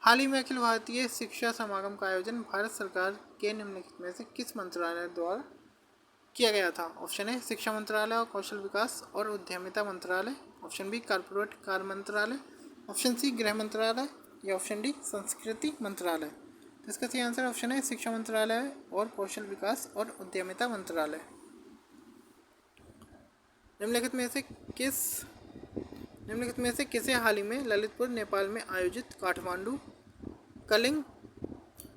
हाल ही में अखिल भारतीय शिक्षा समागम का आयोजन भारत सरकार के निम्नलिखित में से किस मंत्रालय द्वारा किया गया था? ऑप्शन ए शिक्षा मंत्रालय और कौशल विकास और उद्यमिता मंत्रालय, ऑप्शन बी कॉर्पोरेट कार्य मंत्रालय, ऑप्शन सी गृह मंत्रालय या ऑप्शन डी संस्कृति मंत्रालय। तो इसका सही आंसर ऑप्शन है शिक्षा मंत्रालय और कौशल विकास और उद्यमिता मंत्रालय। निम्नलिखित में से किसे हाल ही में ललितपुर नेपाल में आयोजित काठमांडू कलिंग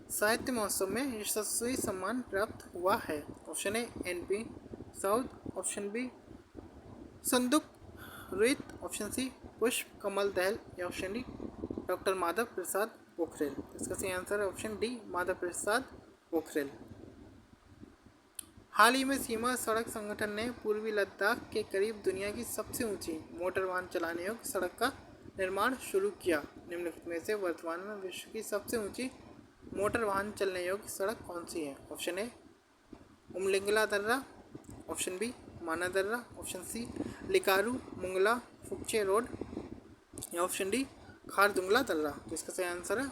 साहित्य महोत्सव में यशस्वी सम्मान प्राप्त हुआ है? Option A NP Saud, option B Sanduk Ruit, option C Pushpa Kamal Dahal या option D doctor Madhav Prasad Pokharel. इसका सही आंसर है ऑप्शन डी माधव प्रसाद पोखरेल। हाल ही में सीमा सड़क संगठन ने पूर्वी लद्दाख के करीब दुनिया की सबसे ऊंची मोटर वाहन चलाने योग्य सड़क का निर्माण शुरू किया। निम्नलिखित में से वर्तमान में विश्व की सबसे ऊंची मोटर वाहन चलने योग्य सड़क कौन सी है? ऑप्शन ए उमलिंगला दर्रा, ऑप्शन बी माना दर्रा, ऑप्शन सी लिकारू मुंगला फुक्चे रोड या ऑप्शन डी खारदुंगला दर्रा। तो इसका सही आंसर है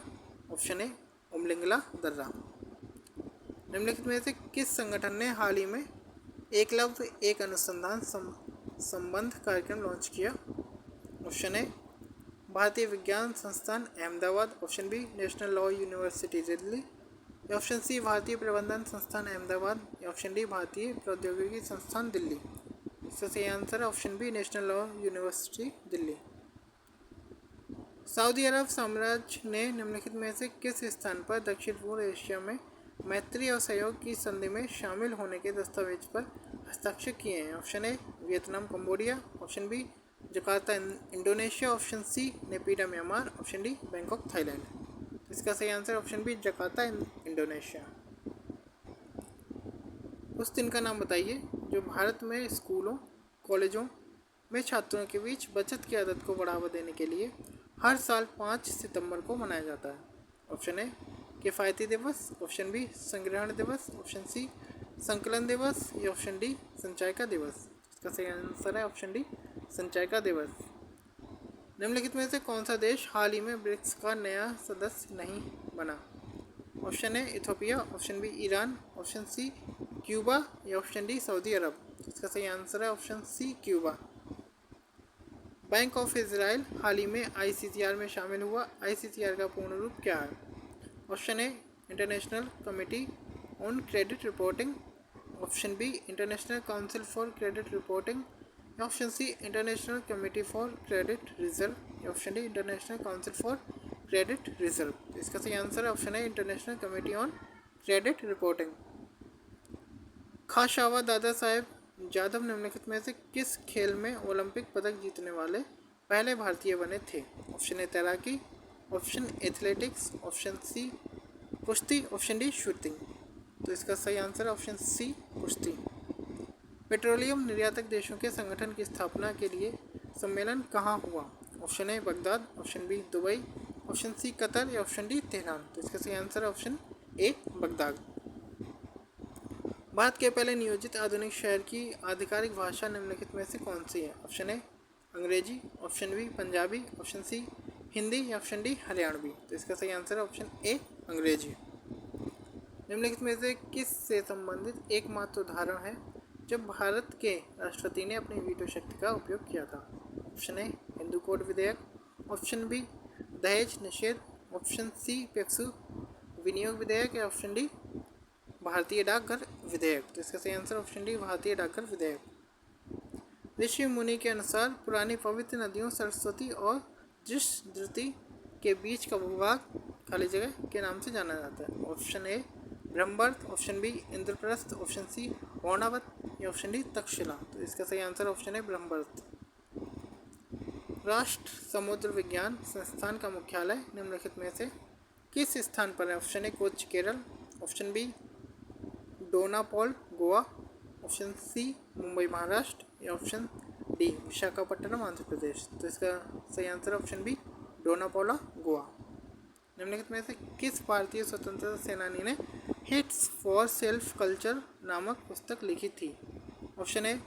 ऑप्शन ए उमलिंगला दर्रा। निम्नलिखित में से किस संगठन ने हाल ही में एकलव्य एक अनुसंधान संबंध कार्यक्रम लॉन्च किया? ऑप्शन ए भारतीय विज्ञान संस्थान Ahmedabad, option B national law university Delhi या ऑप्शन सी भारतीय प्रबंधन संस्थान अहमदाबाद या ऑप्शन डी भारतीय प्रौद्योगिकी संस्थान दिल्ली। इसका सही आंसर है option B national law university Delhi. Saudi Arab साम्राज्य ने निम्नलिखित में से किस स्थान पर दक्षिण पूर्व एशिया में मैत्री और सहयोग की संधि में शामिल होने के दस्तावेज पर हस्ताक्षर किए हैं? Option A Vietnam Cambodia, option B Jakarta Indonesia, option C Naypyidaw Myanmar, option D Bangkok Thailand. इसका सही answer option B Jakarta Indonesia. उस दिन का नाम बताइए जो भारत में स्कूलों कॉलेजों में छात्रों के बीच बचत की आदत को बढ़ावा देने के लिए हर साल 5 सितंबर को मनाया जाता है? ऑप्शन ए किफ़ायती दिवस, ऑप्शन बी संग्रहण दिवस, ऑप्शन सी संकलन दिवस या ऑप्शन डी संचय का दिवस। इसका सही आंसर है ऑप्शन डी संचय का दिवस। निम्नलिखित में से कौन सा देश हाल ही में ब्रिक्स का नया सदस्य नहीं बना? Option A Ethiopia, option B Iran, option C Cuba या ऑप्शन डी सऊदी अरब। इसका सही आंसर है option C Cuba. Bank of Israel हाल ही में आईसीसीआर में शामिल हुआ। आईसीसीआर का पूर्ण रूप क्या है? Option A international committee on credit reporting, option B international council for credit reporting, option C international committee for credit reserve या option D international council for credit reserve. इसका सही आंसर है ऑप्शन है international committee on credit reporting. Khashaba Dada Saheb Jadhav निम्नलिखित में से किस खेल में ओलंपिक पदक जीतने वाले पहले भारतीय बने थे? ऑप्शन ए तैराकी, ऑप्शन एथलेटिक्स, ऑप्शन सी कुश्ती, ऑप्शन डी शूटिंग। तो इसका सही आंसर है ऑप्शन सी कुश्ती। पेट्रोलियम निर्यातक देशों के संगठन की स्थापना के लिए सम्मेलन कहाँ हुआ? Option A Baghdad, option B Dubai, option C Qatar या ऑप्शन डी तेहरान। तो इसका सही आंसर है ऑप्शन ए बगदाद। भारत के पहले नियोजित आधुनिक शहर की आधिकारिक भाषा निम्नलिखित में से कौन सी है? Option A Angrezi, option B Punjabi, option C Hindi या ऑप्शन डी हरियाणवी। तो इसका सही आंसर है ऑप्शन ए अंग्रेजी। निम्नलिखित में से किस से संबंधित एकमात्र उदाहरण है जब भारत के राष्ट्रपति ने अपनी वीटो शक्ति का उपयोग किया था? ऑप्शन ए हिंदू कोड विधेयक, ऑप्शन बी दहेज निषेध, ऑप्शन सी पेप्सू विनियोग विधेयक या ऑप्शन डी भारतीय डाकघर विधेयक। तो इसका सही आंसर ऑप्शन डी भारतीय डाकघर विधेयक। ऋषि मुनि के अनुसार पुरानी पवित्र नदियों सरस्वती और धृति के बीच का भूभाग खाली जगह के नाम से जाना जाता है? Option A Brahmavarta, option B Indraprastha, option C Varnavat या ऑप्शन डी तक्षशिला। तो इसका सही आंसर ऑप्शन है ब्रह्मवर्त। राष्ट्र समुद्र विज्ञान संस्थान का मुख्यालय निम्नलिखित में से किस स्थान पर है? ऑप्शन ए Kochi Kerala, option B डोनापॉल Goa, option सी मुंबई महाराष्ट्र या ऑप्शन डी विशाखापट्टनम आंध्र प्रदेश। तो इसका सही answer option B Dona Paula Goa. निम्नलिखित में से किस भारतीय स्वतंत्रता सेनानी ने हिट्स फॉर सेल्फ कल्चर नामक पुस्तक लिखी थी? Option A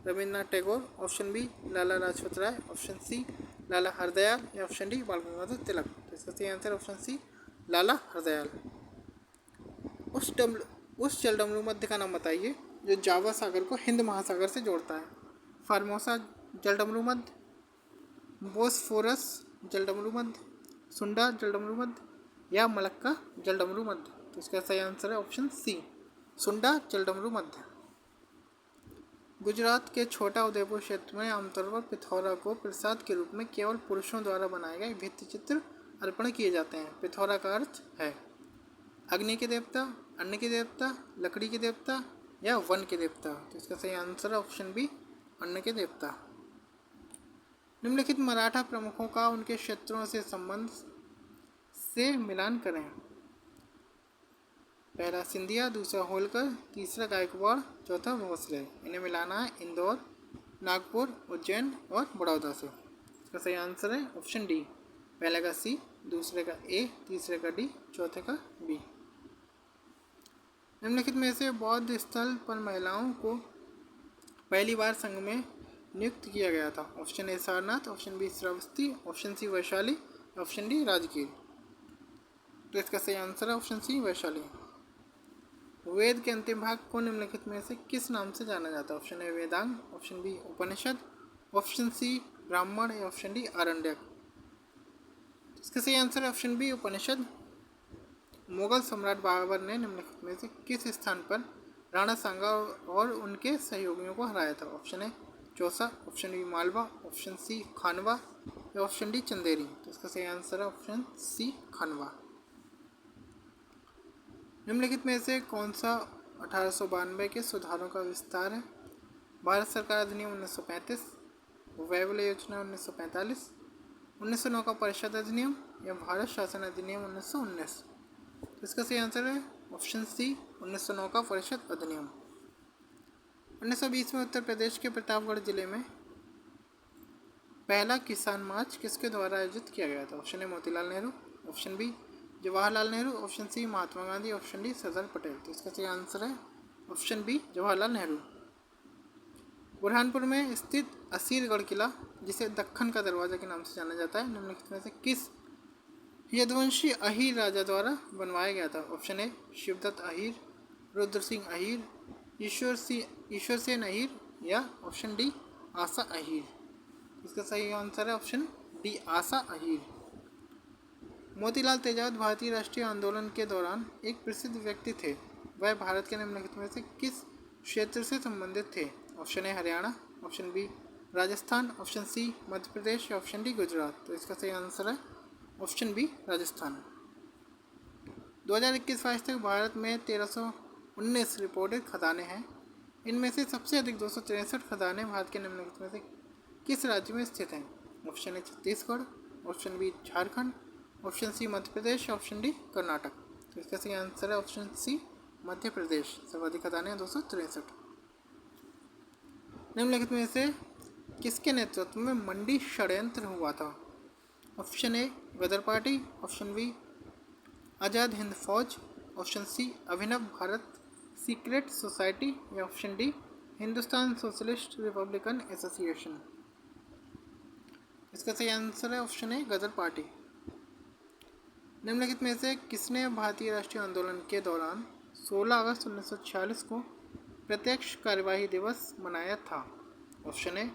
Rabindranath Tagore, option B Lala Lajpat Rai, option C Lala Hardayal या ऑप्शन डी बाल गंगाधर तिलक। इसका सही answer option C Lala Hardayal. उस जलडमरू मध्य का नाम बताइए जो जावा सागर को हिंद महासागर से जोड़ता है। फार्मोसा जलडमरू मध्य, बोस्फोरस जलडमरू मध्य, सुंडा जलडमरू मध्य या मलक्का जलडमरू मध्य। तो इसका सही आंसर है ऑप्शन सी सुंडा जलडमरू मध्य। गुजरात के छोटा उदयपुर क्षेत्र में आमतौर पर पिथौरा को प्रसाद के रूप में केवल पुरुषों द्वारा बनाए गए भित्ति चित्र अर्पण किए जाते हैं। पिथौरा का अर्थ है अग्नि के देवता, अन्न के देवता, लकड़ी के देवता या वन के देवता। तो इसका सही आंसर है ऑप्शन बी अन्न के देवता। निम्नलिखित मराठा प्रमुखों का उनके क्षेत्रों से संबंध से मिलान करें। पहला सिंधिया, दूसरा होलकर, तीसरा गायकवाड़, चौथा भोसले। इन्हें मिलाना है इंदौर, नागपुर, उज्जैन और बड़ौदा से। इसका सही आंसर है ऑप्शन डी। पहले का सी, दूसरे का ए, तीसरे का डी, चौथे का बी। निम्नलिखित में से बौद्ध स्थल पर महिलाओं को पहली बार संघ में नियुक्त किया गया था। Option A Sarnath, option B Shravasti, option C Vaishali, option D Rajgir. तो इसका सही आंसर है ऑप्शन सी वैशाली। वेद के अंतिम भाग को निम्नलिखित में से किस नाम से जाना जाता है। ऑप्शन ए वेदांग, ऑप्शन बी उपनिषद, ऑप्शन सी ब्राह्मण या ऑप्शन डी आरण्यक। इसका सही आंसर है ऑप्शन बी उपनिषद। मुगल सम्राट बाबर ने निम्नलिखित में से किस स्थान पर राणा सांगा और उनके सहयोगियों को हराया था। Option A Chausa, option B Malwa, option C Khanwa या ऑप्शन डी चंदेरी। तो इसका सही आंसर है ऑप्शन सी खानवा। निम्नलिखित में से कौन सा 1892 के सुधारों का विस्तार है। भारत सरकार अधिनियम 1935, वैवल्य योजना 1945, 1909 का परिषद अधिनियम या भारत शासन अधिनियम 1919। तो इसका सही आंसर है ऑप्शन सी 1909 का परिषद अधिनियम। 1920 में उत्तर प्रदेश के प्रतापगढ़ जिले में पहला किसान मार्च किसके द्वारा आयोजित किया गया था। Option A Motilal Nehru, option B Jawaharlal Nehru, option C Mahatma Gandhi, option D Sardar Patel. तो इसका सही आंसर है ऑप्शन बी जवाहरलाल नेहरू। बुरहानपुर में स्थित असीरगढ़ किला, जिसे दक्खन का दरवाजा के नाम से जाना जाता है, निम्नलिखित में से किस यदुवंशी अहीर राजा द्वारा बनवाया गया था। ऑप्शन ए शिवदत्त अहीर, रुद्र सिंह अहीर, ईश्वर सेन अहीर या ऑप्शन डी आसा अहीर। इसका सही आंसर है ऑप्शन डी आसा अहीर। मोतीलाल तेजावत भारतीय राष्ट्रीय आंदोलन के दौरान एक प्रसिद्ध व्यक्ति थे। वह भारत के निम्नलिखित में से किस क्षेत्र से संबंधित थे। Option A Haryana, option B Rajasthan, option C Madhya Pradesh या ऑप्शन डी गुजरात। तो इसका सही आंसर है ऑप्शन बी राजस्थान। 2021-22 तक भारत में 1319 रिपोर्टेड खदानें हैं। इनमें से सबसे अधिक 263 खदानें भारत के निम्नलिखित में से किस राज्य में स्थित हैं। Option A Chhattisgarh, option B Jharkhand, option C Madhya Pradesh, option D Karnataka. तो इसका सही आंसर है ऑप्शन सी मध्य प्रदेश। सर्वाधिक खदानें 263। निम्नलिखित में से किसके नेतृत्व में मंडी षड्यंत्र हुआ था। Option A Ghadar party, option B Azad Hind Fauj, option C Abhinav Bharat secret society या option D Hindustan socialist republican association. इसका सही आंसर है ऑप्शन ए गदर पार्टी। निम्नलिखित में से किसने भारतीय राष्ट्रीय आंदोलन के दौरान 16 अगस्त 1946 को प्रत्यक्ष कार्यवाही दिवस मनाया था। Option A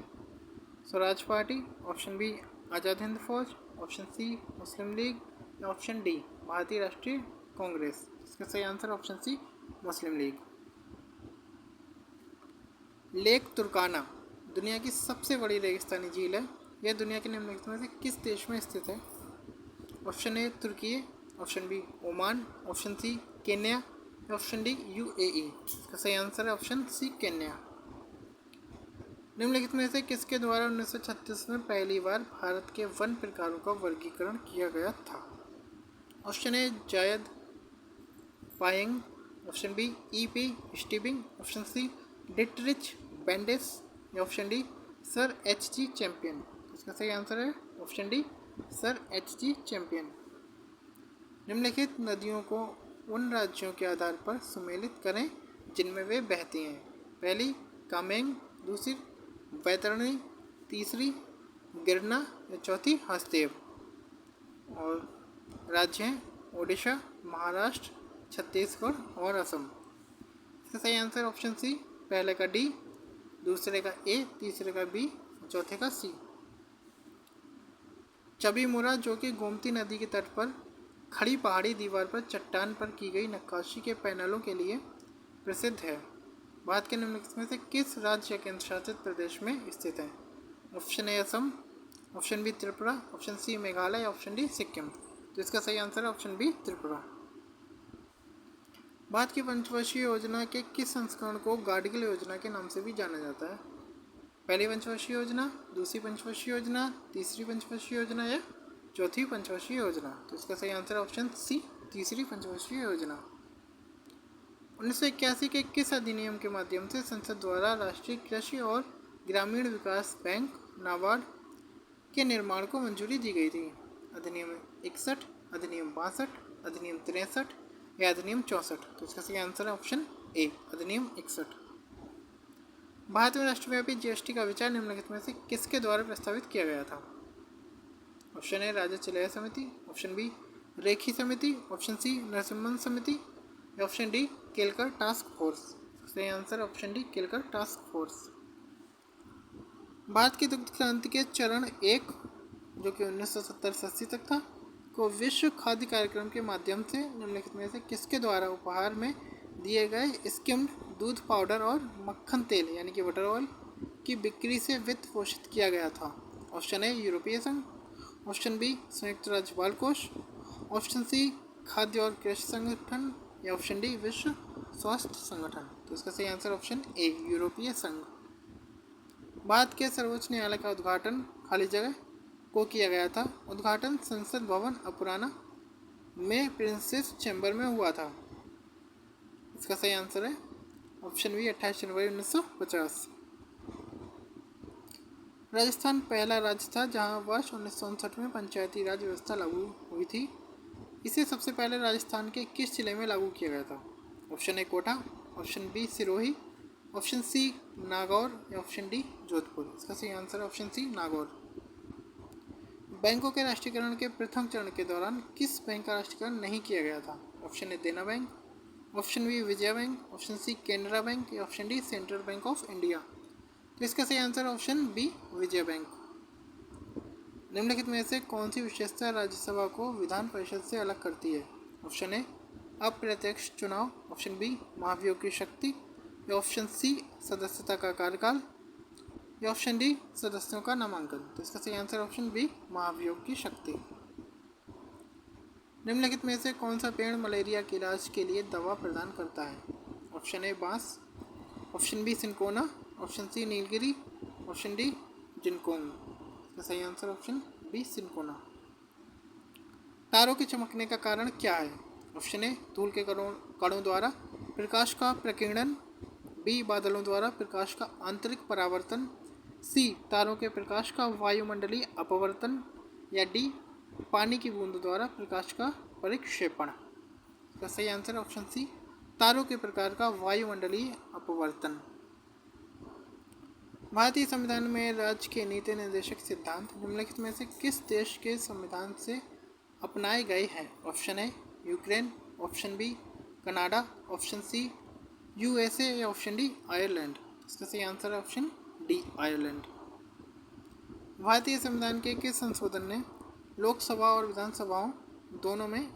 Swaraj party, option B Azad Hind Fauj, option C Muslim League या option D Bharatiya Rashtriya Congress. इसका सही answer option C Muslim League. Lake Turkana दुनिया की सबसे बड़ी रेगिस्तानी झील है। यह दुनिया के निम्नलिखित में से किस देश में स्थित है। Option A Turkey, option B Oman, option C Kenya, option D UAE. इसका सही आंसर है ऑप्शन सी केन्या। निम्नलिखित में से किसके द्वारा 1936 में पहली बार भारत के वन प्रकारों का वर्गीकरण किया गया था। Option A Jadav Payeng, option B E P. Stebbing, option C Dietrich Brandis या option D sir H G. Champion. इसका सही आंसर है option D sir H G. Champion. निम्नलिखित नदियों को उन राज्यों के आधार पर सुमेलित करें जिनमें वे बहती हैं। पहली कामेंग, दूसरी बैतरणी, तीसरी गिरना या चौथी हसदेव। और राज्य हैं ओडिशा, महाराष्ट्र, छत्तीसगढ़ और असम। इसका सही आंसर ऑप्शन सी, पहले का डी, दूसरे का ए, तीसरे का बी, चौथे का सी। चबीमुरा, जो कि गोमती नदी के तट पर खड़ी पहाड़ी दीवार पर चट्टान पर की गई नक्काशी के पैनलों के लिए प्रसिद्ध है, भारत के निम्नलिखित में से किस राज्य या केंद्र शासित प्रदेश में स्थित है? Option A Assam, option B Tripura, option C Meghalaya, option D Sikkim. तो इसका सही आंसर है ऑप्शन बी त्रिपुरा। भारत की पंचवर्षीय योजना के किस संस्करण को गाडगिल योजना के नाम से भी जाना जाता है? पहली पंचवर्षीय योजना, दूसरी पंचवर्षीय योजना, तीसरी पंचवर्षीय योजना या चौथी पंचवर्षीय योजना? तो इसका सही आंसर ऑप्शन सी, तीसरी पंचवर्षीय योजना। 1981 के किस अधिनियम के माध्यम से संसद द्वारा राष्ट्रीय कृषि और ग्रामीण विकास बैंक नाबार्ड के निर्माण को मंजूरी दी गई थी? अधिनियम 61, अधिनियम 62, अधिनियम 63 या अधिनियम 64? तो इसका सही आंसर है ऑप्शन ए, अधिनियम 61। भारत में राष्ट्रव्यापी जीएसटी का विचार निम्नलिखित में से किसके द्वारा प्रस्तावित किया गया था? ऑप्शन ए राज्य चलय समिति, ऑप्शन बी रेखी समिति, ऑप्शन सी नरसिम्हन समिति या option D Kelkar task force? सही answer option D Kelkar task force. Bharat की दुग्ध क्रांति के चरण एक, जो कि 1970 से 80 तक था, को विश्व खाद्य कार्यक्रम के माध्यम से निम्नलिखित में से किसके द्वारा उपहार में दिए गए स्किम्ड दूध पाउडर और मक्खन तेल यानी कि बटर ऑयल की बिक्री से वित्त पोषित किया गया था? ऑप्शन ए यूरोपीय संघ, ऑप्शन बी संयुक्त राज्य बाल कोष, ऑप्शन सी खाद्य और कृषि संगठन या ऑप्शन डी विश्व स्वास्थ्य संगठन? तो इसका सही आंसर ऑप्शन ए, यूरोपीय संघ। भारत के सर्वोच्च न्यायालय का उद्घाटन खाली जगह को किया गया था? उद्घाटन संसद भवन अपुराना में प्रिंसेस चैम्बर में हुआ था। इसका सही आंसर है ऑप्शन बी 28 जनवरी 1950। राजस्थान पहला राज्य था जहां वर्ष 1959 में पंचायती राज व्यवस्था लागू हुई थी। इसे सबसे पहले राजस्थान के किस जिले में लागू किया गया था? Option A Kota, option B Sirohi, option C Nagaur या ऑप्शन डी जोधपुर? इसका सही आंसर है ऑप्शन सी नागौर। बैंकों के राष्ट्रीयकरण के प्रथम चरण के दौरान किस बैंक का राष्ट्रीयकरण नहीं किया गया था? Option A Dena bank, option B Vijaya bank, option C Canara bank या option D central bank of India? तो इसका सही answer option B Vijaya bank. निम्नलिखित में से कौन सी विशेषता राज्यसभा को विधान परिषद से अलग करती है? ऑप्शन ए अप्रत्यक्ष चुनाव, ऑप्शन बी महाभियोग की शक्ति या ऑप्शन सी सदस्यता का कार्यकाल या ऑप्शन डी सदस्यों का नामांकन? तो इसका सही आंसर ऑप्शन बी महाभियोग की शक्ति। निम्नलिखित में से कौन सा पेड़ मलेरिया के इलाज के लिए दवा प्रदान करता है? ऑप्शन ए बांस, ऑप्शन बी सिनकोना, ऑप्शन सी नीलगिरी, ऑप्शन डी जिनकोंग? इसका सही आंसर ऑप्शन बी सिनकोना। तारों के चमकने का कारण क्या है? ऑप्शन ए धूल के कणों द्वारा प्रकाश का प्रकीर्णन, बी बादलों द्वारा प्रकाश का आंतरिक परावर्तन, सी तारों के प्रकाश का वायुमंडलीय अपवर्तन या डी पानी की बूंद द्वारा प्रकाश का परिक्षेपण? इसका सही आंसर ऑप्शन सी तारों के प्रकार का वायुमंडलीय अपवर्तन। भारतीय संविधान में राज्य के नीति निर्देशक सिद्धांत निम्नलिखित में से किस देश के संविधान से अपनाए गए हैं? Option A Ukraine, option B Canada, option C USA या ऑप्शन डी आयरलैंड? इसका सही आंसर है ऑप्शन डी आयरलैंड। भारतीय संविधान के किस संशोधन ने लोकसभा और विधानसभाओं दोनों में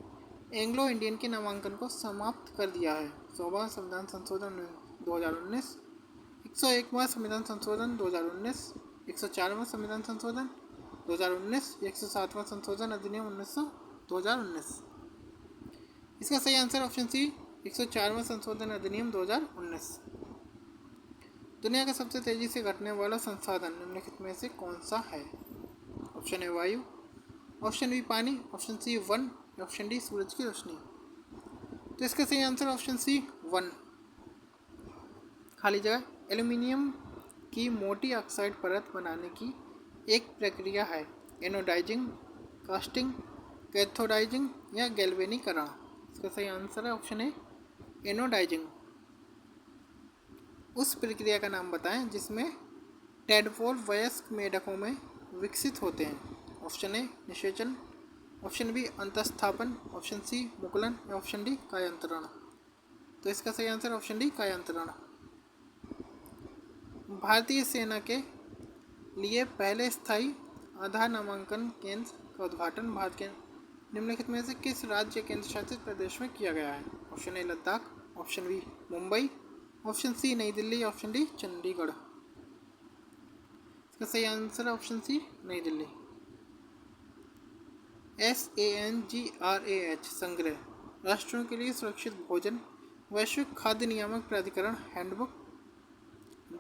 एंग्लो इंडियन के नामांकन को समाप्त कर दिया है? 100वां संविधान संशोधन 2019, 101वां संविधान संशोधन 2019, 104वां संविधान संशोधन 2019 या 107वां संशोधन अधिनियम 2019? इसका सही आंसर ऑप्शन सी 104वां संशोधन अधिनियम 2019। दुनिया का सबसे तेजी से घटने वाला संसाधन निम्नलिखित में से कौन सा है? ऑप्शन ए वायु, ऑप्शन बी पानी, ऑप्शन सी वन, ऑप्शन डी सूरज की रोशनी? तो इसका सही आंसर ऑप्शन सी वन। खाली जगह एल्युमिनियम की मोटी ऑक्साइड परत बनाने की एक प्रक्रिया है? एनोडाइजिंग, कास्टिंग, कैथोडाइजिंग या गैल्वेनीकरण? इसका सही आंसर है ऑप्शन ए एनोडाइजिंग। उस प्रक्रिया का नाम बताएं जिसमें टेडपोल वयस्क मेढकों में विकसित होते हैं? ऑप्शन ए निषेचन, ऑप्शन बी अंतस्थापन, ऑप्शन सी मुकुलन या ऑप्शन डी कायांतरण। तो इसका सही आंसर ऑप्शन डी कायांतरण। भारतीय सेना के लिए पहले स्थायी आधार नामांकन केंद्र का उद्घाटन भारत के निम्नलिखित में से किस राज्य केंद्र शासित प्रदेश में किया गया है? Option A Ladakh, option B Mumbai, option C New Delhi, option D Chandigarh. इसका सही आंसर है option C New Delhi. SANGRAH संग्रह, राष्ट्रों के लिए सुरक्षित भोजन, वैश्विक खाद्य नियामक प्राधिकरण हैंडबुक,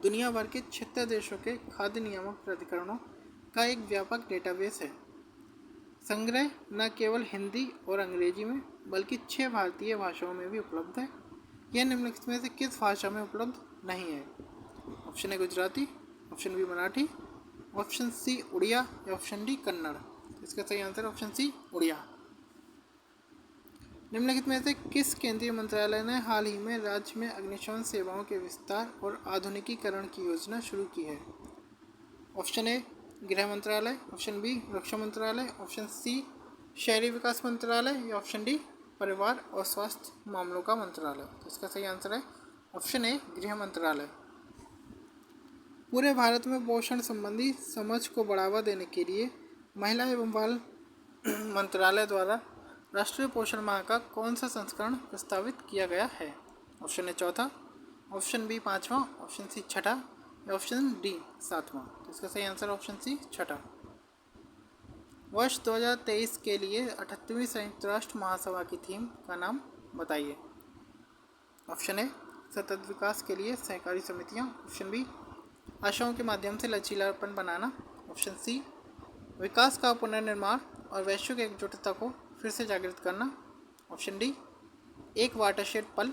दुनिया भर के 76 देशों के खाद्य नियामक प्राधिकरणों का एक व्यापक डेटाबेस है। संग्रह न केवल हिंदी और अंग्रेजी में बल्कि 6 भारतीय भाषाओं में भी उपलब्ध है। यह निम्नलिखित में से किस भाषा में उपलब्ध नहीं है? Option A Gujarati, option B Marathi, option C Odia या ऑप्शन डी कन्नड़। इसका सही आंसर ऑप्शन सी उड़िया। निम्नलिखित में से किस केंद्रीय मंत्रालय ने हाल ही में राज्य में अग्निशमन सेवाओं के विस्तार और आधुनिकीकरण की योजना शुरू की है? ऑप्शन ए गृह मंत्रालय, ऑप्शन बी रक्षा मंत्रालय, ऑप्शन सी शहरी विकास मंत्रालय या ऑप्शन डी परिवार और स्वास्थ्य मामलों का मंत्रालय। तो इसका सही आंसर है ऑप्शन ए गृह मंत्रालय। पूरे भारत में पोषण संबंधी समझ को बढ़ावा देने के लिए महिला एवं बाल मंत्रालय द्वारा राष्ट्रीय पोषण माह का कौन सा संस्करण प्रस्तावित किया गया है? ऑप्शन ए चौथा, ऑप्शन बी पाँचवा, ऑप्शन सी छठा या ऑप्शन डी सातवां। तो इसका सही आंसर ऑप्शन सी छठा। वर्ष 2023 के लिए 38वीं संयुक्त राष्ट्र महासभा की थीम का नाम बताइए। ऑप्शन ए सतत विकास के लिए सहकारी समितियां, ऑप्शन बी आशाओं के माध्यम से लचीलापन बनाना, ऑप्शन सी विकास का पुनर्निर्माण और वैश्विक एकजुटता को फिर से जागृत करना, ऑप्शन डी एक वाटरशेड पल,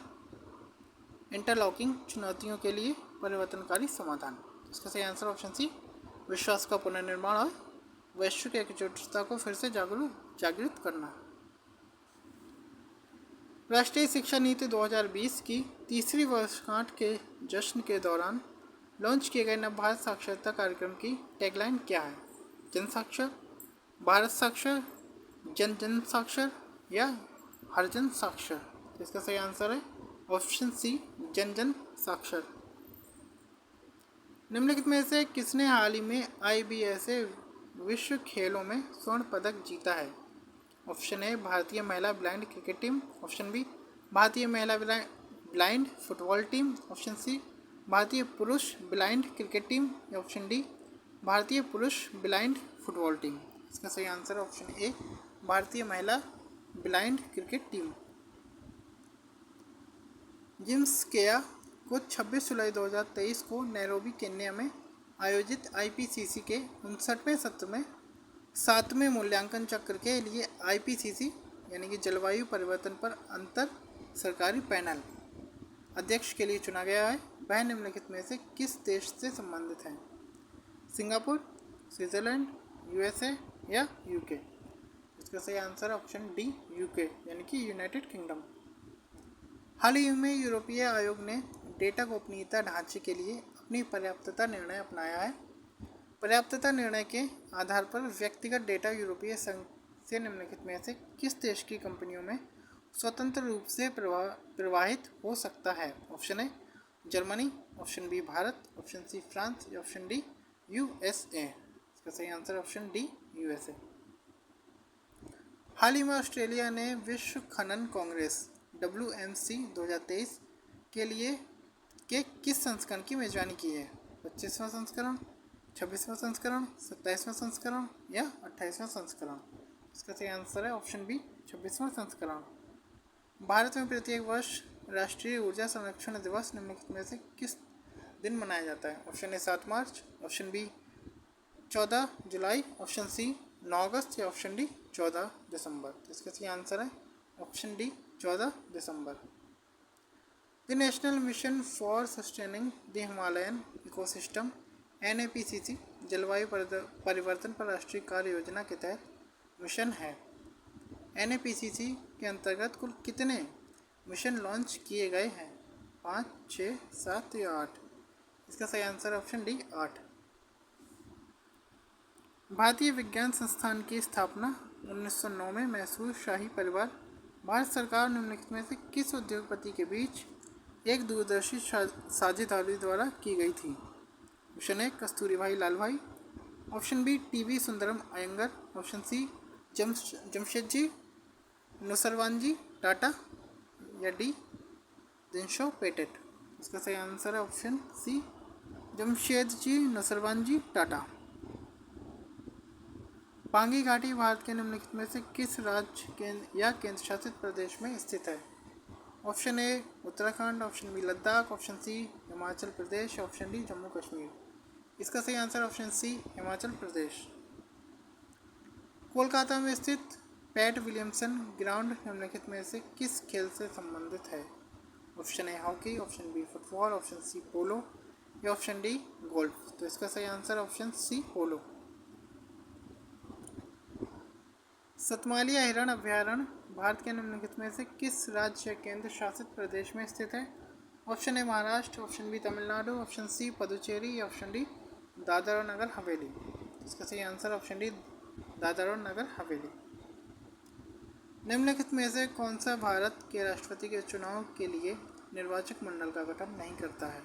इंटरलॉकिंग चुनौतियों के लिए परिवर्तनकारी समाधान। इसका सही आंसर ऑप्शन सी विश्वास का पुनर्निर्माण और वैश्विक एकजुटता को फिर से जागृत करना। राष्ट्रीय शिक्षा नीति 2020 की तीसरी वर्षगांठ के जश्न के दौरान लॉन्च किए गए नवभारत साक्षरता कार्यक्रम की टैगलाइन क्या है? जन साक्षर, भारत साक्षर, जन जन साक्षर या हर जन साक्षर। तो इसका सही आंसर है ऑप्शन सी जन जन साक्षर। निम्नलिखित में से किसने हाल ही में IBSA विश्व खेलों में स्वर्ण पदक जीता है? ऑप्शन ए भारतीय महिला blind cricket team, option B भारतीय महिला blind football team, option C भारतीय पुरुष ब्लाइंड क्रिकेट टीम या ऑप्शन डी भारतीय पुरुष ब्लाइंड फुटबॉल टीम। इसका सही आंसर ऑप्शन ए भारतीय महिला ब्लाइंड क्रिकेट टीम। जिम्स केया को 26 जुलाई 2023 को नैरोबी केन्या में आयोजित IPCC के 59वें सत्र में 7वें मूल्यांकन चक्र के लिए IPCC यानी कि जलवायु परिवर्तन पर अंतर सरकारी पैनल अध्यक्ष के लिए चुना गया है। वह निम्नलिखित में से किस देश से संबंधित है? सिंगापुर, स्विट्जरलैंड, USA या UK। इसका सही आंसर है ऑप्शन डी UK यानी कि यूनाइटेड किंगडम। हाल ही में यूरोपीय आयोग ने डेटा गोपनीयता ढांचे के लिए अपनी पर्याप्तता निर्णय अपनाया है। पर्याप्तता निर्णय के आधार पर व्यक्तिगत डेटा यूरोपीय संघ से निम्नलिखित में से किस देश की कंपनियों में स्वतंत्र रूप से प्रवाहित हो सकता है? Option A Germany, option B Bharat, option C France या ऑप्शन डी USA। इसका सही आंसर ऑप्शन डी USA। हाल ही में ऑस्ट्रेलिया ने विश्व खनन कांग्रेस WMC 2023 के लिए किस संस्करण की मेजबानी की है? 25वां संस्करण, 26वां संस्करण, 27वां संस्करण या 28वां संस्करण। इसका सही आंसर है ऑप्शन बी 26वां संस्करण। भारत में प्रत्येक वर्ष राष्ट्रीय ऊर्जा संरक्षण दिवस निम्नलिखित में से किस दिन मनाया जाता है? Option A 7 March, option B 14 जुलाई, ऑप्शन सी 9 अगस्त या ऑप्शन डी 14 दिसंबर। तो इसका सही आंसर है option D 14 December. The national mission for sustaining the Himalayan ecosystem NAPCC जलवायु परिवर्तन पर राष्ट्रीय कार्य योजना के तहत मिशन है। NAPCC के अंतर्गत कुल कितने मिशन लॉन्च किए गए हैं? 5, 6, 7 या 8। इसका सही आंसर ऑप्शन डी 8। भारतीय विज्ञान संस्थान की स्थापना 1909 में मैसूर शाही परिवार। भारत सरकार निम्नलिखित में से किस उद्योगपति के बीच एक दूरदर्शी साझेदारी द्वारा की गई थी? ऑप्शन ए कस्तूरी Bhai Lal Bhai, option B T V Sundaram Iyengar, option C Jamsetji Nusserwanji Tata, या डी दिनशो पेटेट। इसका सही आंसर है ऑप्शन सी जमशेदजी नुसरवानजी टाटा। पांगी घाटी भारत के निम्नलिखित में से किस राज्य या केंद्र शासित प्रदेश में स्थित है? Option A Uttarakhand, option B Ladakh, option C Himachal Pradesh, option D Jammu Kashmir. इसका सही answer option C Himachal Pradesh. Kolkata में स्थित पैट विलियमसन ग्राउंड निम्नलिखित में से किस खेल से संबंधित है? Option A hockey, option B football, option C polo, या ऑप्शन डी गोल्फ। तो इसका सही आंसर ऑप्शन सी पोलो। सतमालिया हिरण अभ्यारण्य भारत के निम्नलिखित में से किस राज्य या केंद्र शासित प्रदेश में स्थित है? Option A Maharashtra, option B Tamil Nadu, option C Puducherry, या ऑप्शन डी दादर और नगर हवेली। इसका सही आंसर ऑप्शन डी दादर और नगर हवेली। निम्नलिखित में से कौन सा भारत के राष्ट्रपति के चुनाव के लिए निर्वाचक मंडल का गठन नहीं करता है?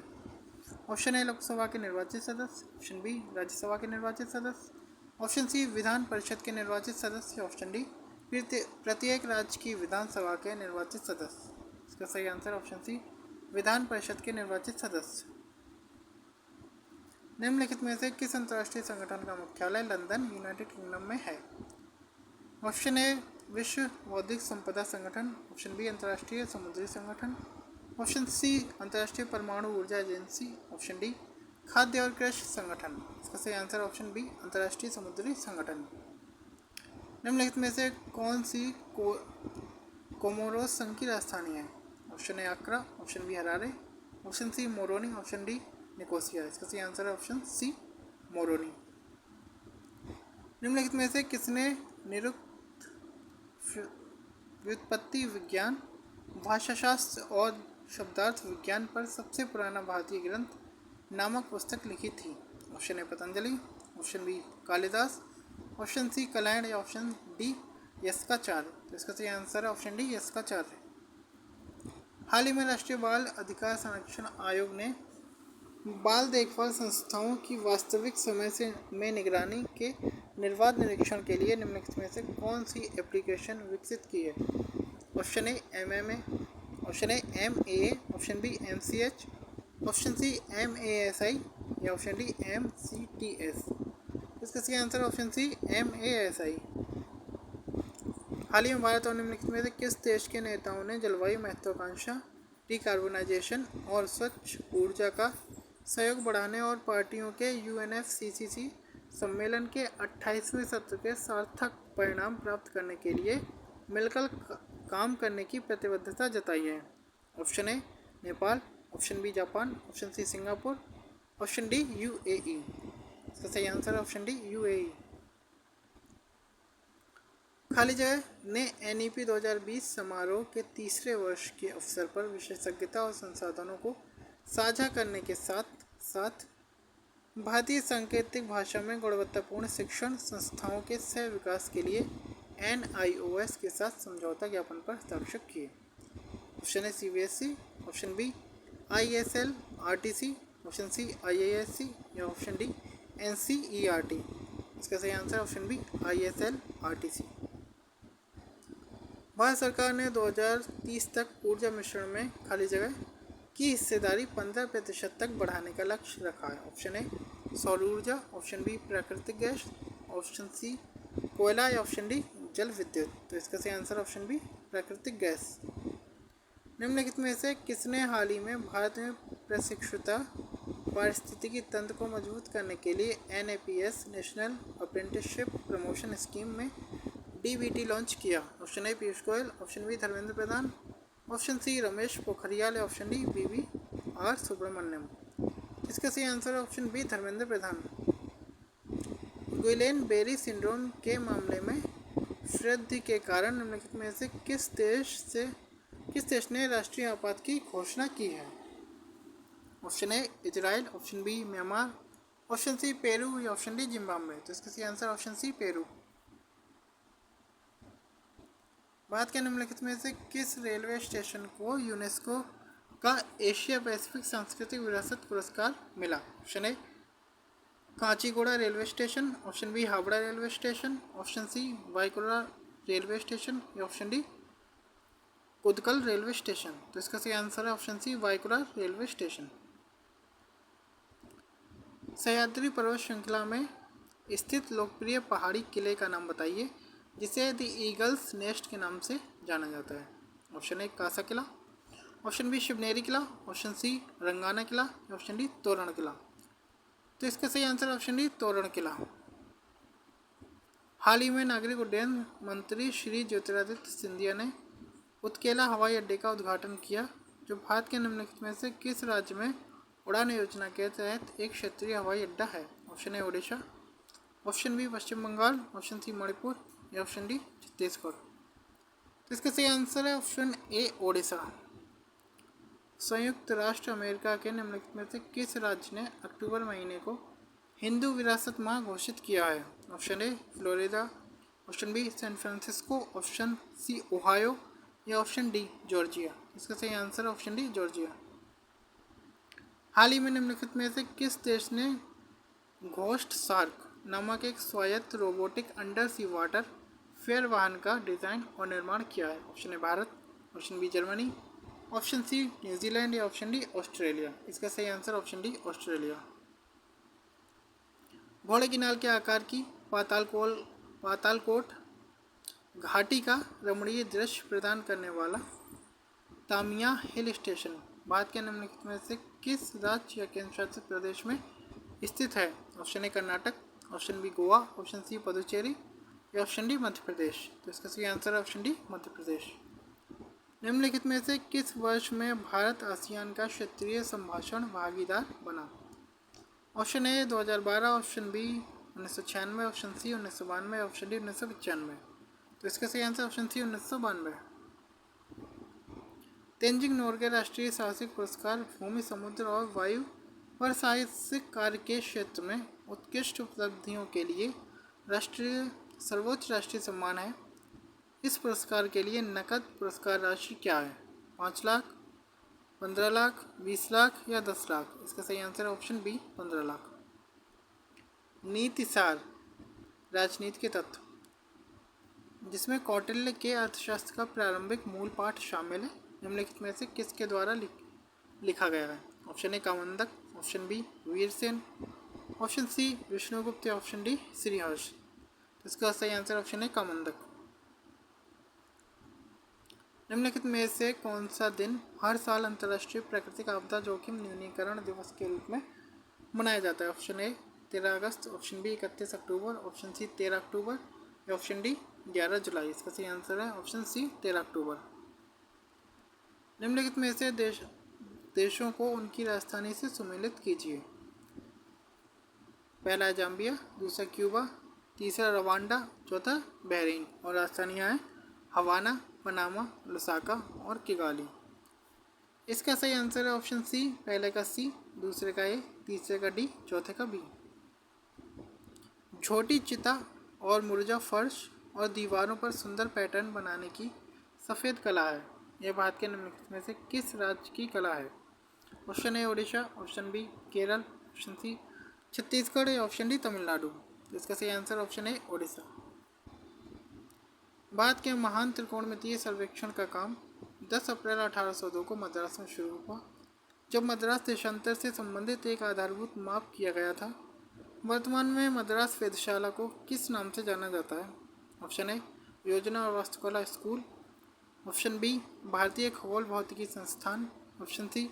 ऑप्शन ए लोकसभा के निर्वाचित सदस्य, ऑप्शन बी राज्यसभा के निर्वाचित सदस्य, ऑप्शन सी विधान परिषद के निर्वाचित सदस्य, ऑप्शन डी प्रत्येक राज्य की विधानसभा के निर्वाचित सदस्य। इसका सही आंसर ऑप्शन सी विधान परिषद के निर्वाचित सदस्य। निम्नलिखित में से किस अंतर्राष्ट्रीय संगठन का मुख्यालय लंदन यूनाइटेड किंगडम में है? ऑप्शन ए विश्व बौद्धिक संपदा संगठन, ऑप्शन बी अंतर्राष्ट्रीय समुद्री संगठन, ऑप्शन सी अंतर्राष्ट्रीय परमाणु ऊर्जा एजेंसी, ऑप्शन डी खाद्य और कृषि संगठन। इसका सही आंसर ऑप्शन बी अंतर्राष्ट्रीय समुद्री संगठन। निम्नलिखित में से कौन सी कोमोरोस संघ की राजधानी है? Option A Accra, option B Harare, option C Moroni, option D Nicosia. इसका सही आंसर है ऑप्शन सी मोरोनी। निम्नलिखित में से किसने निरुक्त व्युत्पत्ति विज्ञान, भाषाशास्त्र और शब्दार्थ विज्ञान पर सबसे पुराना भारतीय ग्रंथ नामक पुस्तक लिखी थी? Option A Patanjali, option B Kalidas, option C कलैंड, या ऑप्शन डी यस्काचार्य। तो इसका सही आंसर है ऑप्शन डी यस्काचार्य। हाल ही में राष्ट्रीय बाल अधिकार संरक्षण आयोग ने बाल देखभाल संस्थाओं की वास्तविक समय से में निगरानी के निर्बाध निरीक्षण के लिए निम्नलिखित में से कौन सी एप्लीकेशन विकसित की है? Option A MMA, option A MAA, option B MCH, option C MASI, या ऑप्शन डी MCTS। इसका सही आंसर ऑप्शन सी MASI। हाल ही में भारत और निम्नलिखित में से किस देश के नेताओं ने जलवायु महत्वाकांक्षा, डिकार्बोनाइजेशन और स्वच्छ ऊर्जा का सहयोग बढ़ाने और पार्टियों के UNFCCC सम्मेलन के 28वें सत्र के सार्थक परिणाम प्राप्त करने के लिए मिलकर काम करने की प्रतिबद्धता जताई है? Option A Nepal, option B Japan, option C Singapore, option D UAE। इसका सही आंसर है ऑप्शन डी UAE। खाली जगह ने NEP 2020 समारोह के तीसरे वर्ष के अवसर पर विशेषज्ञता और संसाधनों को साझा करने के साथ साथ भारतीय सांकेतिक भाषा में गुणवत्तापूर्ण शिक्षण संस्थाओं के सह विकास के लिए NIOS के साथ समझौता ज्ञापन पर हस्ताक्षर किए? Option A CBSE, option B ISL RTC, option C IISc, या ऑप्शन डी NCERT। इसका सही answer option B ISL RTC। Bharat सरकार ने 2030 तक ऊर्जा मिश्रण में खाली जगह की हिस्सेदारी 15% तक बढ़ाने का लक्ष्य रखा है? ऑप्शन ए सौर ऊर्जा, ऑप्शन बी प्राकृतिक गैस, ऑप्शन सी कोयला, या ऑप्शन डी जल विद्युत। तो इसका सही आंसर ऑप्शन बी प्राकृतिक गैस। निम्नलिखित में से किसने हाल ही में भारत में प्रशिक्षुता पारिस्थितिकी तंत्र को मजबूत करने के लिए NAPS national apprenticeship promotion scheme में DBT लॉन्च किया? Option A Piyush Goyal, option B Dharmendra Pradhan, option C Ramesh Pokhriyal, option D BVR Subrahmanyam. इसका सही आंसर है option B Dharmendra Pradhan. Guillain Barre syndrome के मामले में वृद्धि के कारण निम्नलिखित में से किस देश ने राष्ट्रीय आपात की घोषणा की है? Option A Israel, option B Myanmar, option C Peru, या ऑप्शन डी जिम्बाब्वे। तो इसका सही answer option C Peru. Bharat के निम्नलिखित में से किस रेलवे स्टेशन को यूनेस्को का एशिया पैसिफिक सांस्कृतिक विरासत पुरस्कार मिला? Option A Kacheguda railway station, option B Howrah railway station, option C वाईकुड़ा रेलवे स्टेशन या ऑप्शन डी उदकल रेलवे स्टेशन। तो इसका सही आंसर है ऑप्शन सी वाईकुड़ा रेलवे स्टेशन। सह्याद्री पर्वत श्रृंखला में स्थित लोकप्रिय पहाड़ी किले का नाम बताइए जिसे द ईगल्स नेस्ट के नाम से जाना जाता है। ऑप्शन ए कासा किला, ऑप्शन बी शिवनेरी किला, ऑप्शन सी रंगाना किला, ऑप्शन डी तोरण किला। तो इसका सही आंसर ऑप्शन डी तोरण किला। हाल ही में नागरिक उड्डयन मंत्री श्री ज्योतिरादित्य सिंधिया ने उत्केला हवाई अड्डे का उद्घाटन किया जो भारत के निम्नलिखित में से किस राज्य में उड़ान योजना के तहत एक क्षेत्रीय हवाई अड्डा है? Option A Odisha, option B Paschim Bengal, option C Manipur या ऑप्शन डी छत्तीसगढ़। तो इसका सही आंसर है ऑप्शन ए ओडिशा। संयुक्त राष्ट्र अमेरिका के निम्नलिखित में से किस राज्य ने अक्टूबर महीने को हिंदू विरासत माह घोषित किया है? Option A Florida, option B San Francisco, option C Ohio या ऑप्शन डी जॉर्जिया। इसका सही आंसर है ऑप्शन डी जॉर्जिया। हाल ही में निम्नलिखित में से किस देश ने घोस्ट शार्क नामक एक स्वायत्त robotic under sea water fair वाहन का डिज़ाइन और निर्माण किया है? Option A Bharat, option B Germany, option C New Zealand या ऑप्शन डी ऑस्ट्रेलिया। इसका सही आंसर ऑप्शन डी ऑस्ट्रेलिया। घोड़े की नाल के आकार की पातालकोट घाटी का रमणीय दृश्य प्रदान करने वाला तामिया हिल स्टेशन भारत के निम्नलिखित में से किस राज्य या केंद्र शासित प्रदेश में स्थित है? Option A Karnataka, option B Goa, option C Puducherry या ऑप्शन डी मध्य प्रदेश। तो इसका सही आंसर है ऑप्शन डी मध्य प्रदेश। निम्नलिखित में से किस वर्ष में भारत आसियान का क्षेत्रीय संभाषण भागीदार बना? Option A 2012, option B 1996, option C 1992, option D 1995। तो इसका सही answer option C 1992। Tenzing Norgay राष्ट्रीय साहसिक पुरस्कार भूमि, समुद्र और वायु पर साहसिक कार्य के क्षेत्र में उत्कृष्ट उपलब्धियों के लिए सर्वोच्च राष्ट्रीय सम्मान है। इस पुरस्कार के लिए नकद पुरस्कार राशि क्या है? 5 लाख, 15 लाख, 20 लाख या 10 लाख। इसका सही आंसर है ऑप्शन बी 15 लाख। नीति सार राजनीति के तत्व जिसमें कौटिल्य के अर्थशास्त्र का प्रारंभिक मूल पाठ शामिल है निम्नलिखित में से किसके द्वारा लिखा गया है? Option A Kamandak, option B Virasen, option C Vishnugupta या ऑप्शन डी श्रीहर्ष। इसका सही आंसर ऑप्शन है कामंदक। निम्नलिखित में से कौन सा दिन हर साल अंतर्राष्ट्रीय प्राकृतिक आपदा जोखिम न्यूनीकरण दिवस के रूप में मनाया जाता है? ऑप्शन ए 13 अगस्त, ऑप्शन बी 31 अक्टूबर, ऑप्शन सी 13 अक्टूबर या ऑप्शन डी 11 जुलाई। इसका सही आंसर है ऑप्शन सी 13 अक्टूबर। निम्नलिखित में से देशों को उनकी राजधानी से सुमेलित कीजिए। पहला है जाम्बिया, दूसरा क्यूबा, तीसरा रवांडा, चौथा बहरीन और राजधानियाँ हैं हवाना, पनामा, लुसाका और किगाली। इसका सही आंसर है ऑप्शन सी, पहले का सी, दूसरे का ए, तीसरे का डी, चौथे का बी। छोटी चिता और मुर्जा फर्श और दीवारों पर सुंदर पैटर्न बनाने की सफ़ेद कला है। यह भारत के निम्नलिखित में से किस राज्य की कला है? Option A Odisha, option B Kerala, option C Chhattisgarh या ऑप्शन डी तमिलनाडु। इसका सही answer option A Odisha. Bharat के महान त्रिकोणमितीय सर्वेक्षण का काम 10 अप्रैल 1802 को मद्रास में शुरू हुआ जब मद्रास देशांतर से संबंधित एक आधारभूत माप किया गया था। वर्तमान में मद्रास वेधशाला को किस नाम से जाना जाता है? ऑप्शन ए योजना और वास्तुकला स्कूल, ऑप्शन बी भारतीय खगोल भौतिकी संस्थान, ऑप्शन सी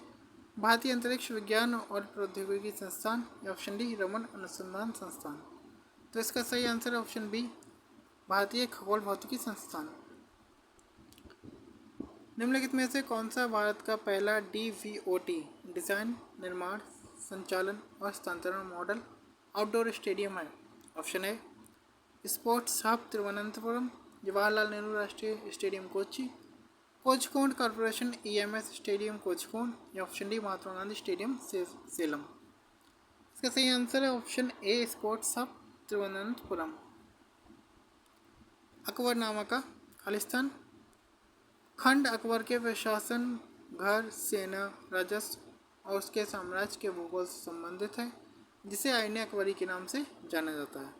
भारतीय अंतरिक्ष विज्ञान और प्रौद्योगिकी संस्थान या ऑप्शन डी रमन अनुसंधान संस्थान। तो इसका सही आंसर है ऑप्शन बी भारतीय खगोल भौतिकी संस्थान। निम्नलिखित में से कौन सा भारत का पहला DVOT डिज़ाइन, निर्माण, संचालन और हस्तांतरण मॉडल आउटडोर स्टेडियम है? Option A sports hub Thiruvananthapuram, Jawaharlal Nehru राष्ट्रीय stadium Kochi, Kozhikode corporation EMS stadium Kozhikode या option D Mahatma Gandhi stadium Salem. इसका सही आंसर है option A sports hub Thiruvananthapuram. Akbarnama का खालिस्तान, खंड अकबर के प्रशासन, घर, सेना, राजस्व और उसके साम्राज्य के भूगोल से संबंधित है, जिसे आईने अकबरी के नाम से जाना जाता है।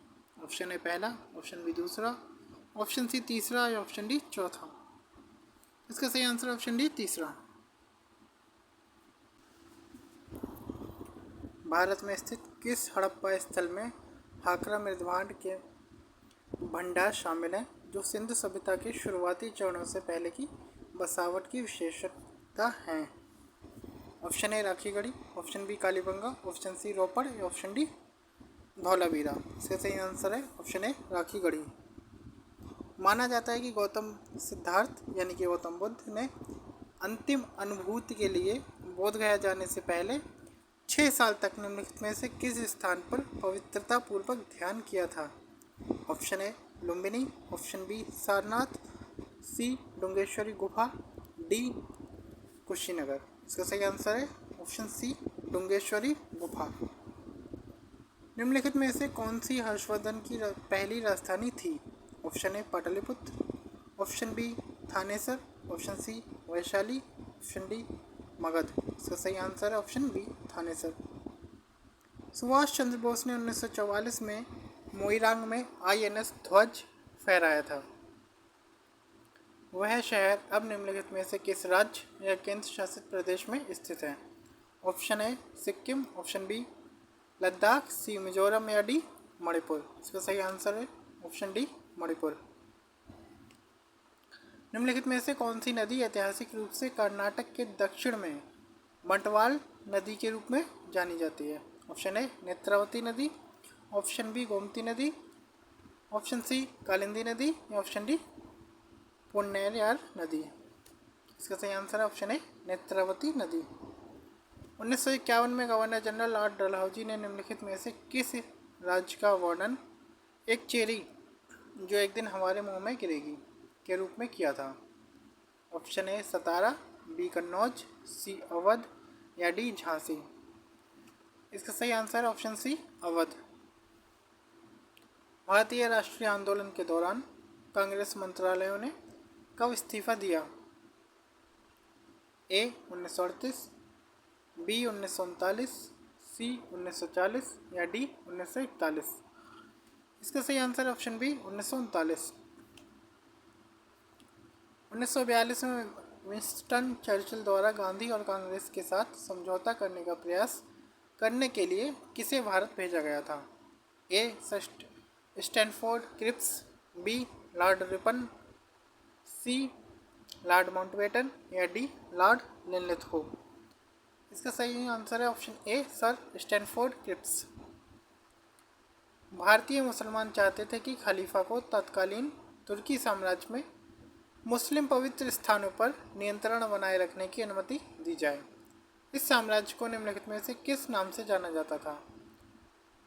ऑप्शन ए पहला, ऑप्शन बी दूसरा, ऑप्शन सी तीसरा या ऑप्शन डी चौथा। इसका सही आंसर ऑप्शन डी तीसरा। भारत में स्थित किस हड़प्पा स्थल में हाकरा मृदभांड के भंडार शामिल हैं, जो सिंधु सभ्यता के शुरुआती चरणों से पहले की बसावट की विशेषता हैं? Option A Rakhigarhi, option B Kalibangan, option C Ropar या ऑप्शन डी धौलावीरा। इसका सही आंसर है ऑप्शन ए राखीगढ़ी। माना जाता है कि गौतम सिद्धार्थ यानी कि गौतम बुद्ध ने अंतिम अनुभूति के लिए बोधगया जाने से पहले 6 साल तक निम्नलिखित में से किस स्थान पर पवित्रता पूर्वक ध्यान किया था? Option A Lumbini, option B Sarnath, C Dungeshwari गुफा, डी कुशीनगर। इसका सही आंसर है ऑप्शन सी डुंगेश्वरी गुफा। निम्नलिखित में से कौन सी हर्षवर्धन की पहली राजधानी थी? Option A Pataliputra, option B Thanesar, option C Vaishali, option D Magadh. इसका सही आंसर है ऑप्शन बी थानेसर। सुभाष चंद्र बोस ने 1944 में मोइरांग में INS ध्वज फहराया था। वह शहर अब निम्नलिखित में से किस राज्य या केंद्र शासित प्रदेश में स्थित है? Option A Sikkim, option B Ladakh, C Mizoram या डी मणिपुर। इसका सही आंसर है ऑप्शन डी मणिपुर। निम्नलिखित में से कौन सी नदी ऐतिहासिक रूप से कर्नाटक के दक्षिण में बंटवाल नदी के रूप में जानी जाती है? ऑप्शन ए नेत्रावती नदी, ऑप्शन बी गोमती नदी, ऑप्शन सी कालिंदी नदी या ऑप्शन डी पुन्नेयार नदी। इसका सही आंसर है ऑप्शन ए नेत्रावती नदी। 1951 में गवर्नर जनरल लॉर्ड डलहौजी ने निम्नलिखित में से किस राज्य का वर्णन एक चेरी जो एक दिन हमारे मुंह में गिरेगी के रूप में किया था? Option A Satara, B Kannauj, C Awadh या डी झांसी। इसका सही आंसर है ऑप्शन सी अवध। भारतीय राष्ट्रीय आंदोलन के दौरान कांग्रेस मंत्रालयों ने कब इस्तीफा दिया? ए 1938, बी 1939, सी 1940 या डी 1941। इसका सही आंसर ऑप्शन बी 1939। 1942 में विंस्टन चर्चिल द्वारा गांधी और कांग्रेस के साथ समझौता करने का प्रयास करने के लिए किसे भारत भेजा गया था? A Stanford Cripps, B lord Ripon, C lord Mountbatten या डी लॉर्ड लिनलिथगो। इसका सही आंसर है option A sir Stanford Cripps. भारतीय मुसलमान चाहते थे कि खलीफा को तत्कालीन तुर्की साम्राज्य में मुस्लिम पवित्र स्थानों पर नियंत्रण बनाए रखने की अनुमति दी जाए। इस साम्राज्य को निम्नलिखित में से किस नाम से जाना जाता था?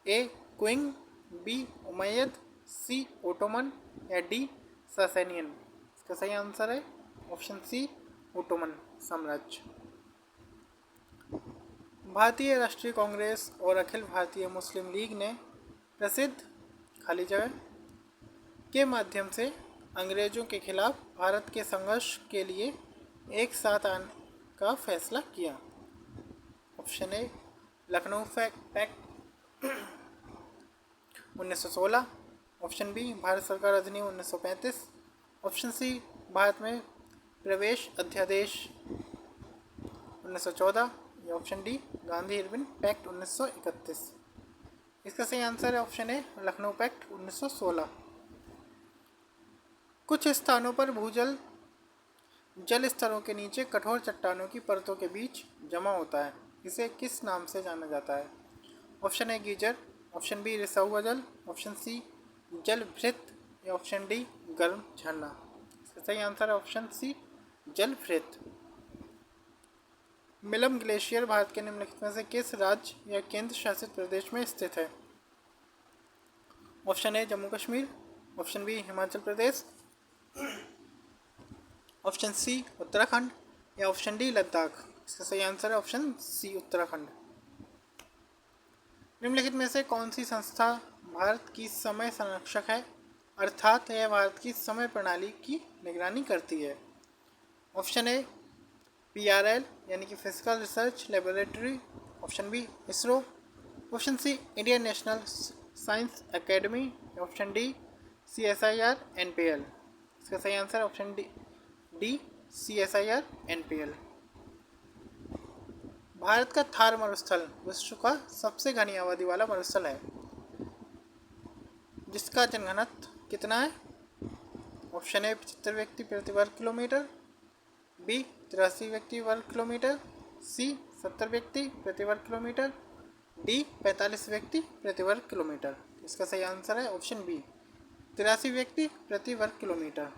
ए क्विंग, बी उमैयद, सी ओटोमन या डी सासैनियन। इसका सही आंसर है ऑप्शन सी ओटोमन साम्राज्य। भारतीय राष्ट्रीय कांग्रेस और अखिल भारतीय मुस्लिम लीग ने प्रसिद्ध खाली जगह के माध्यम से अंग्रेजों के खिलाफ भारत के संघर्ष के लिए एक साथ आने का फैसला किया। Option A Lucknow pact 1916, option B Bharat सरकार अधिनियम 1935, ऑप्शन सी भारत में प्रवेश अध्यादेश 1914 या option D Gandhi Irwin pact 1931। इसका सही आंसर है ऑप्शन ए लखनऊ पैक्ट 1916। कुछ स्थानों पर भूजल जल स्तरों के नीचे कठोर चट्टानों की परतों के बीच जमा होता है। इसे किस नाम से जाना जाता है? Option A geyser, option B रिसा हुआ जल, ऑप्शन सी जल भृत या ऑप्शन डी गर्म झरना। इसका सही आंसर है ऑप्शन सी जल भृत। मिलम ग्लेशियर भारत के निम्नलिखित में से किस राज्य या केंद्र शासित प्रदेश में स्थित है? Option A Jammu Kashmir, option B Himachal Pradesh, option C Uttarakhand या ऑप्शन डी लद्दाख। इसका सही आंसर है ऑप्शन सी उत्तराखंड। निम्नलिखित में से कौन सी संस्था भारत की समय संरक्षक है, अर्थात यह भारत की समय प्रणाली की निगरानी करती है? ऑप्शन ए PRL यानी कि physical research laboratory, option B ISRO, option C Indian national science academy, option D CSIR NPL। इसका सही answer option D CSIR NPL। भारत का थार मरुस्थल विश्व का सबसे घनी आबादी वाला मरुस्थल है, जिसका जनघनत्व कितना है? ऑप्शन ए 75 व्यक्ति प्रति वर्ग किलोमीटर, बी 83 व्यक्ति वर्ग किलोमीटर, सी 70 व्यक्ति प्रति वर्ग किलोमीटर, डी 45 व्यक्ति प्रति वर्ग किलोमीटर। इसका सही आंसर है ऑप्शन बी 83 व्यक्ति प्रति वर्ग किलोमीटर।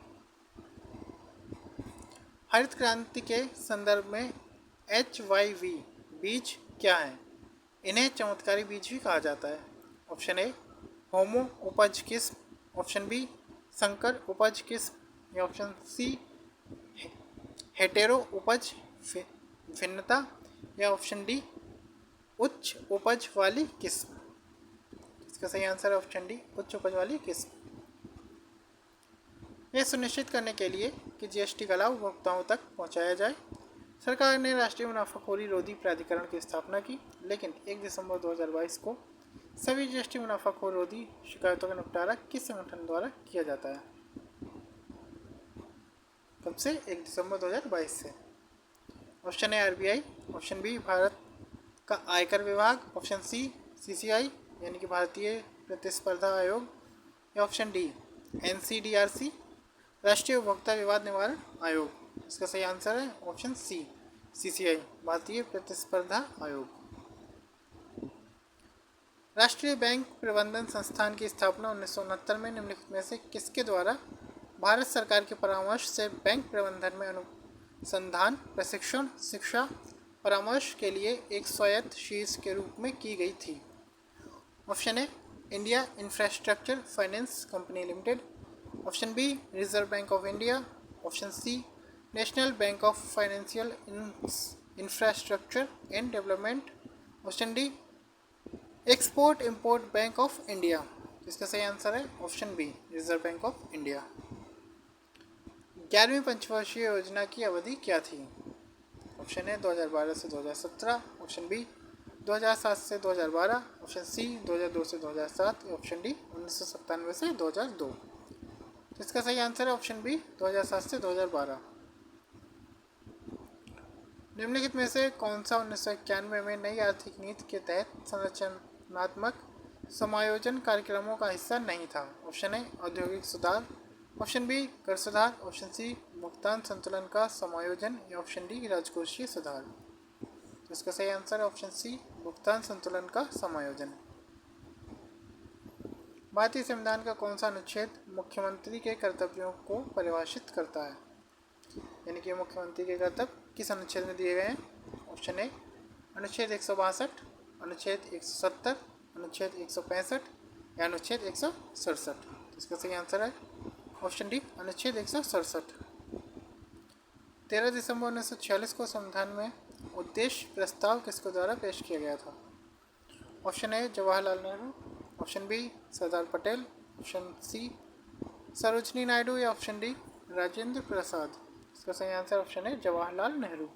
हरित क्रांति के संदर्भ में HYV बीज क्या है? इन्हें चमत्कारी बीज भी कहा जाता है। ऑप्शन ए होमो उपज किस्म, ऑप्शन बी संकर उपज किस्म, या ऑप्शन सी हेटेरो उपज भिन्नता, या ऑप्शन डी उच्च उपज वाली किस्म। इसका सही आंसर है ऑप्शन डी उच्च उपज वाली किस्म। यह सुनिश्चित करने के लिए कि GST का लाभ उपभोक्ताओं तक पहुंचाया जाए, सरकार ने राष्ट्रीय मुनाफाखोरी रोधी प्राधिकरण की स्थापना की, लेकिन 1 दिसंबर 2022 को सभी GST मुनाफाखोरी रोधी शिकायतों का निपटारा किस संगठन द्वारा किया जाता है? कब से? 1 दिसंबर 2022 से। Option A RBI, option B Bharat का आयकर विभाग, ऑप्शन सी CCI यानी कि भारतीय प्रतिस्पर्धा आयोग, या ऑप्शन डी NCDRC राष्ट्रीय उपभोक्ता विवाद निवारण आयोग। इसका सही आंसर है ऑप्शन सी CCI भारतीय प्रतिस्पर्धा आयोग। राष्ट्रीय बैंक प्रबंधन संस्थान की स्थापना 1969 में निम्नलिखित में से किसके द्वारा भारत सरकार के परामर्श से बैंक प्रबंधन में अनुसंधान प्रशिक्षण शिक्षा परामर्श के लिए एक स्वायत्त शीर्ष के रूप में की गई थी? Option A India infrastructure finance company limited, option B reserve bank of India, option C national bank of financial infrastructure and development, option D export import bank of India. इसका सही आंसर है option B reserve bank of India. 11वीं पंचवर्षीय योजना की अवधि क्या थी? ऑप्शन ए 2012 से 2017, ऑप्शन बी 2007 से 2012, ऑप्शन सी 2002 से 2007, ऑप्शन डी 1997 से 2002। तो इसका सही आंसर है ऑप्शन बी 2007 से 2012। निम्नलिखित में से कौन सा 1991 में नई आर्थिक नीति के तहत संरचनात्मक समायोजन कार्यक्रमों का हिस्सा नहीं था? ऑप्शन ए औद्योगिक सुधार, ऑप्शन बी कर सुधार, ऑप्शन सी भुगतान संतुलन का समायोजन, या ऑप्शन डी राजकोषीय सुधार। तो इसका सही आंसर है ऑप्शन सी भुगतान संतुलन का समायोजन। भारतीय संविधान का कौन सा अनुच्छेद मुख्यमंत्री के कर्तव्यों को परिभाषित करता है? यानी कि मुख्यमंत्री के कर्तव्य किस अनुच्छेद में दिए गए हैं? ऑप्शन ए अनुच्छेद 162, अनुच्छेद 170, अनुच्छेद 165, या अनुच्छेद 167। इसका सही आंसर है ऑप्शन डी अनुच्छेद 167। 13 दिसंबर 1946 को संविधान में उद्देश्य प्रस्ताव किसके द्वारा पेश किया गया था? Option A Jawaharlal Nehru, option B Sardar Patel, option C Sarojini Naidu, या ऑप्शन डी राजेंद्र प्रसाद। इसका सही आंसर ऑप्शन है जवाहरलाल नेहरू।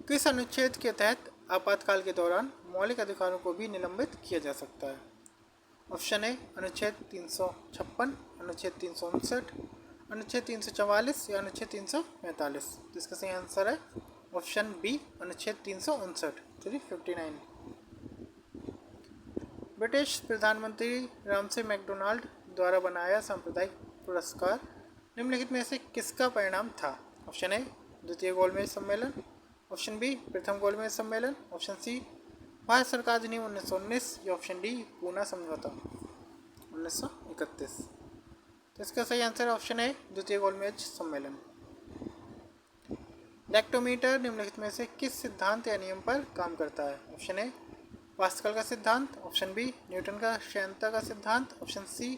किस अनुच्छेद के तहत आपातकाल के दौरान मौलिक अधिकारों को भी निलंबित किया जा सकता है? ऑप्शन ए अनुच्छेद 356, अनुच्छेद 359, अनुच्छेद 344, या अनुच्छेद 345। तो इसका सही आंसर है ऑप्शन बी अनुच्छेद 359। ब्रिटिश प्रधानमंत्री रामसे मैकडोनाल्ड द्वारा बनाया सांप्रदायिक पुरस्कार निम्नलिखित में से किसका परिणाम था? ऑप्शन ए द्वितीय गोलमेज सम्मेलन, ऑप्शन बी प्रथम गोलमेज सम्मेलन, ऑप्शन सी भारत सरकार अधिनियम 1919, या ऑप्शन डी पूना समझौता 1931। तो इसका सही आंसर है ऑप्शन ए द्वितीय गोलमेज सम्मेलन। लैक्टोमीटर निम्नलिखित में से किस सिद्धांत या नियम पर काम करता है? ऑप्शन ए पास्कल का सिद्धांत, ऑप्शन बी न्यूटन का श्यानता का सिद्धांत, ऑप्शन सी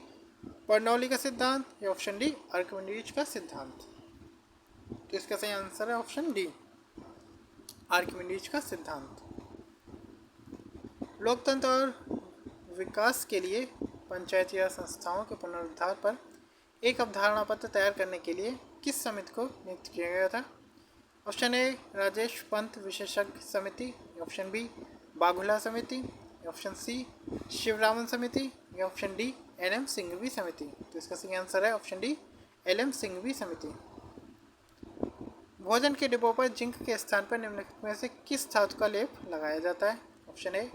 बर्नौली का सिद्धांत, या ऑप्शन डी आर्किमिडीज का सिद्धांत। तो इसका सही आंसर है ऑप्शन डी आर्किमिडीज का सिद्धांत। लोकतंत्र और विकास के लिए पंचायती राज संस्थाओं के पुनरुद्धार पर एक अवधारणा पत्र तैयार करने के लिए किस समिति को नियुक्त किया गया था? ऑप्शन ए राजेश पंत विशेषज्ञ समिति, ऑप्शन बी बाघुला समिति, ऑप्शन सी शिवरामन समिति, या ऑप्शन डी एल.एम. सिंघवी समिति। तो इसका सही आंसर है ऑप्शन डी एल.एम. सिंघवी समिति। भोजन के डिब्बों पर जिंक के स्थान पर निम्नलिखित में से किस धातु का लेप लगाया जाता है? ऑप्शन ए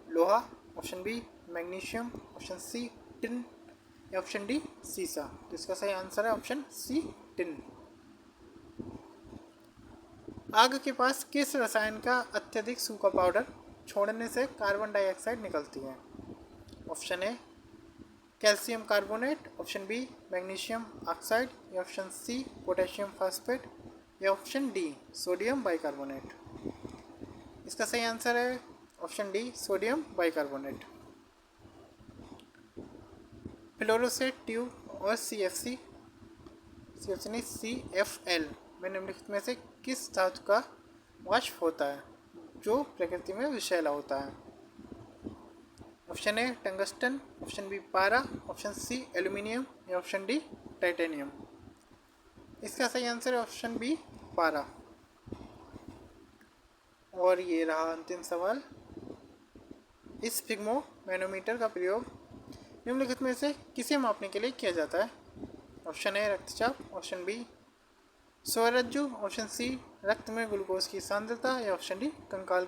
लोहा, option B magnesium, option C tin, या ऑप्शन डी सीसा। तो इसका सही आंसर है ऑप्शन सी टिन। आग के पास किस रसायन का अत्यधिक सूखा पाउडर छोड़ने से कार्बन डाइऑक्साइड निकलती है? Option A calcium carbonate, option B magnesium oxide, या ऑप्शन सी पोटेशियम फॉस्फेट, या ऑप्शन डी सोडियम बाइकार्बोनेट। इसका सही आंसर है option D sodium bicarbonate. Fluorescent tube और CFC नहीं CFL में निम्नलिखित में से किस धातु का वाष्प होता है जो प्रकृति में विषैला होता है? Option A tungsten, option B पारा, ऑप्शन सी एल्यूमिनियम, या ऑप्शन डी टाइटेनियम। इसका सही आंसर है ऑप्शन बी पारा। और ये रहा अंतिम सवाल। इस फिग्मो मैनोमीटर का प्रयोग निम्नलिखित में से किसे मापने के लिए किया जाता है? ऑप्शन ए रक्तचाप, ऑप्शन बी स्वरज्जु, ऑप्शन सी रक्त में ग्लूकोज की सांद्रता, या ऑप्शन डी कंकाल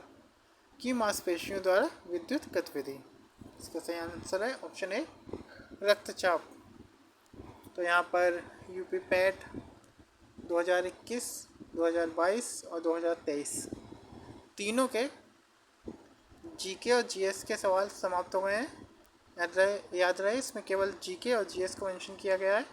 की मांसपेशियों द्वारा विद्युत गतिविधि। इसका सही आंसर है ऑप्शन ए रक्तचाप। तो यहाँ पर यूपी पैट 2021, 2022 और 2023 तीनों के जीके और जीएस के सवाल समाप्त हो गए हैं। याद रहे इसमें केवल जीके और जीएस को मेंशन किया गया है।